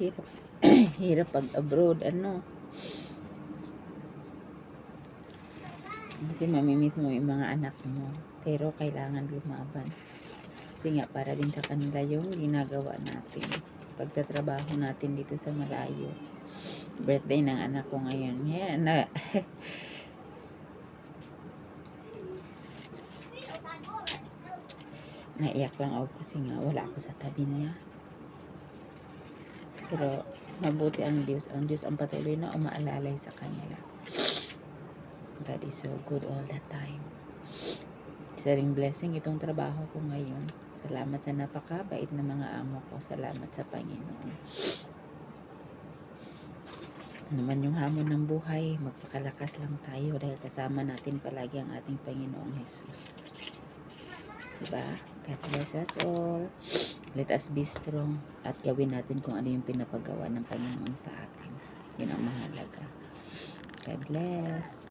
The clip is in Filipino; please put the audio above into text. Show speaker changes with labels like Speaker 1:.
Speaker 1: Hirap. Hirap pag abroad, ano. Kasi mamimiss mo yung mga anak mo. Pero kailangan lumaban. Kasi nga, para din sa kanila yung ginagawa natin. Pagtatrabaho natin dito sa malayo. Birthday ng anak ko ngayon. Yan, na, naiyak lang ako kasi nga wala ako sa tabi niya. Pero mabuti ang Diyos. Ang Diyos ang patuloy na umaalalay sa kanila. God is so good all the time. Isa ring blessing itong trabaho ko ngayon. Salamat sa napakabait na mga amo ko. Salamat sa Panginoon. Naman yung hamon ng buhay, magpakalakas lang tayo dahil kasama natin palagi ang ating Panginoong Jesus. Diba? God bless us all. Let us be strong at gawin natin kung ano yung pinapagawa ng Panginoon sa atin. Yun ang mahalaga. God bless.